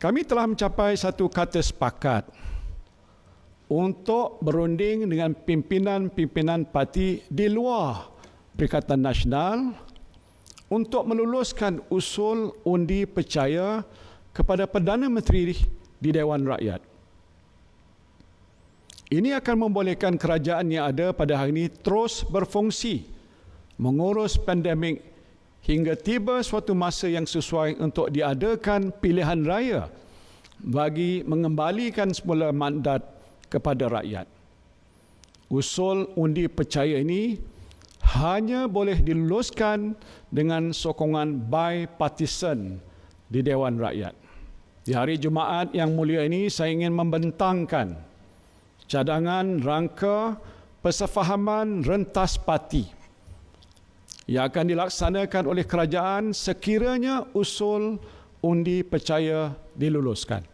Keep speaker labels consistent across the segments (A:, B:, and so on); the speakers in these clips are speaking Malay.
A: Kami telah mencapai satu kata sepakat untuk berunding dengan pimpinan-pimpinan parti di luar Perikatan Nasional untuk meluluskan usul undi percaya kepada Perdana Menteri di Dewan Rakyat. Ini akan membolehkan kerajaan yang ada pada hari ini terus berfungsi mengurus pandemik hingga tiba suatu masa yang sesuai untuk diadakan pilihan raya bagi mengembalikan semula mandat kepada rakyat. Usul undi percaya ini hanya boleh diluluskan dengan sokongan bipartisan di Dewan Rakyat. Di hari Jumaat yang mulia ini, saya ingin membentangkan cadangan rangka persefahaman rentas parti yang akan dilaksanakan oleh kerajaan sekiranya usul undi percaya diluluskan.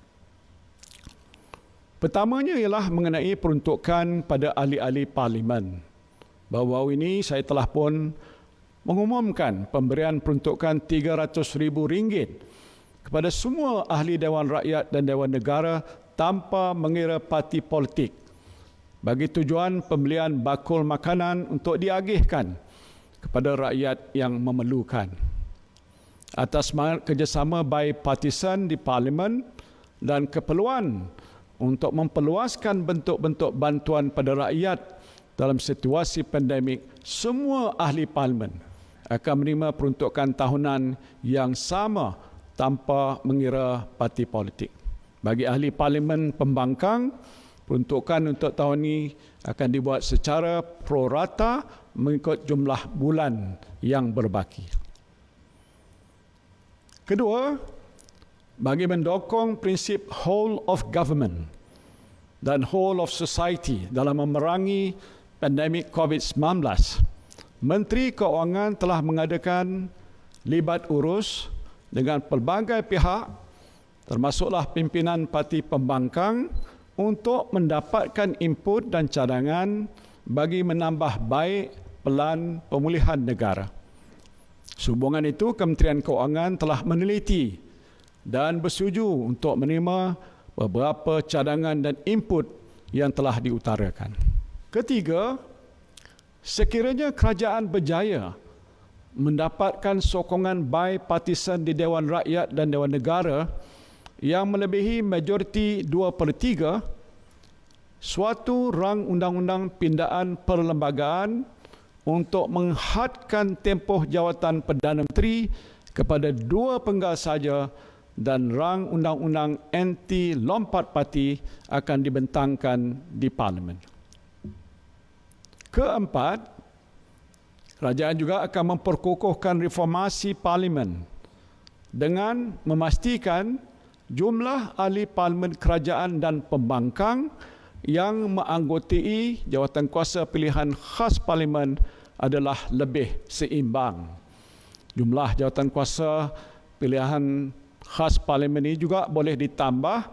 A: Pertamanya ialah mengenai peruntukan pada ahli-ahli parlimen. Baru-baru ini saya telah pun mengumumkan pemberian peruntukan RM300,000 kepada semua ahli Dewan Rakyat dan Dewan Negara tanpa mengira parti politik bagi tujuan pembelian bakul makanan untuk diagihkan kepada rakyat yang memerlukan. Atas semangat kerjasama bipartisan di Parlimen dan keperluan untuk memperluaskan bentuk-bentuk bantuan pada rakyat dalam situasi pandemik, semua ahli Parlimen akan menerima peruntukan tahunan yang sama tanpa mengira parti politik. Bagi ahli Parlimen pembangkang, peruntukan untuk tahun ini akan dibuat secara prorata mengikut jumlah bulan yang berbaki. Kedua, bagi mendukung prinsip whole of government dan whole of society dalam memerangi pandemik COVID-19, Menteri Keuangan telah mengadakan libat urus dengan pelbagai pihak, termasuklah pimpinan parti pembangkang, untuk mendapatkan input dan cadangan bagi menambah baik pelan pemulihan negara. Sehubungan itu, Kementerian Keuangan telah meneliti dan bersetuju untuk menerima beberapa cadangan dan input yang telah diutarakan. Ketiga, sekiranya kerajaan berjaya mendapatkan sokongan bipartisan di Dewan Rakyat dan Dewan Negara yang melebihi majoriti 2/3, suatu rang undang-undang pindaan perlembagaan untuk menghadkan tempoh jawatan Perdana Menteri kepada 2 penggal saja dan rang undang-undang anti lompat parti akan dibentangkan di Parlimen. Keempat, kerajaan juga akan memperkukuhkan reformasi Parlimen dengan memastikan jumlah ahli Parlimen kerajaan dan pembangkang yang menganggotai jawatankuasa pilihan khas Parlimen adalah lebih seimbang. Jumlah jawatankuasa pilihan khas Parlimen ini juga boleh ditambah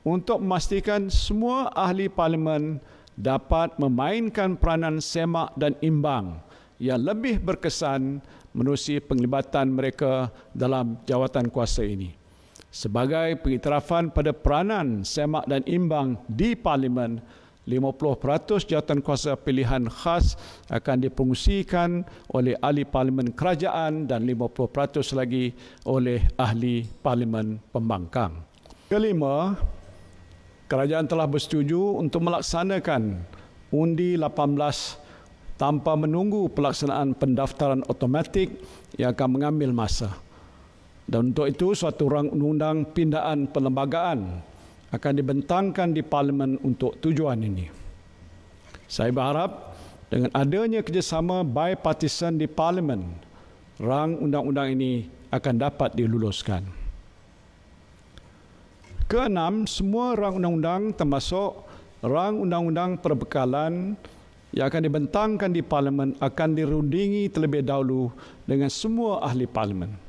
A: untuk memastikan semua ahli Parlimen dapat memainkan peranan semak dan imbang yang lebih berkesan menerusi penglibatan mereka dalam jawatankuasa ini. Sebagai pengiktirafan pada peranan semak dan imbang di Parlimen, 50% jawatankuasa pilihan khas akan dipungsikan oleh ahli Parlimen kerajaan dan 50% lagi oleh ahli Parlimen pembangkang. Kelima, kerajaan telah bersetuju untuk melaksanakan undi 18 tanpa menunggu pelaksanaan pendaftaran automatik yang akan mengambil masa. Dan untuk itu, suatu rang undang-undang pindaan perlembagaan akan dibentangkan di Parlimen untuk tujuan ini. Saya berharap dengan adanya kerjasama bipartisan di Parlimen, rang undang-undang ini akan dapat diluluskan. Keenam, semua rang undang-undang termasuk rang undang-undang perbekalan yang akan dibentangkan di Parlimen akan dirundingi terlebih dahulu dengan semua ahli Parlimen.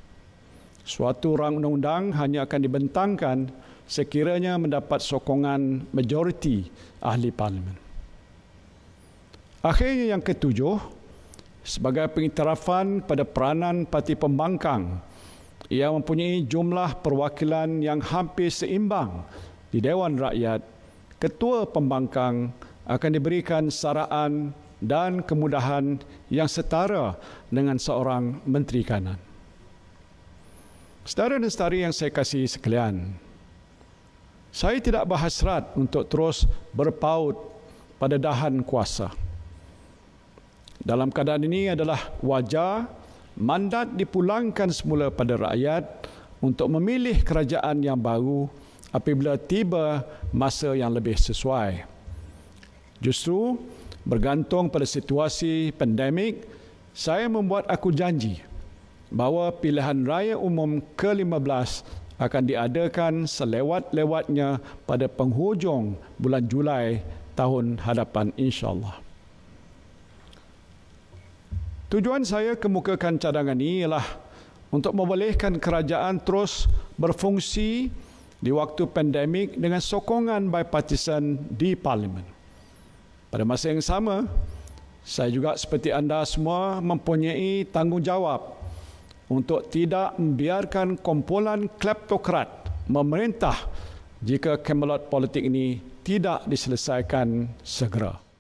A: Suatu rang undang-undang hanya akan dibentangkan sekiranya mendapat sokongan majoriti ahli Parlimen. Akhirnya yang ketujuh, sebagai pengiktirafan pada peranan parti pembangkang Ia mempunyai jumlah perwakilan yang hampir seimbang di Dewan Rakyat. Ketua Pembangkang akan diberikan saraan dan kemudahan yang setara dengan seorang Menteri Kanan. Saudara dan saudari yang saya kasihi sekalian, saya tidak berhasrat untuk terus berpaut pada dahan kuasa. Dalam keadaan ini adalah wajar mandat dipulangkan semula pada rakyat untuk memilih kerajaan yang baru apabila tiba masa yang lebih sesuai. Justru bergantung pada situasi pandemik, saya membuat aku janji bahawa pilihan raya umum ke-15 akan diadakan selewat-lewatnya pada penghujung bulan Julai tahun hadapan insya-Allah. Tujuan saya kemukakan cadangan ini ialah untuk membolehkan kerajaan terus berfungsi di waktu pandemik dengan sokongan bipartisan di Parlimen. Pada masa yang sama, saya juga seperti anda semua mempunyai tanggungjawab untuk tidak membiarkan kumpulan kleptokrat memerintah jika kemelut politik ini tidak diselesaikan segera.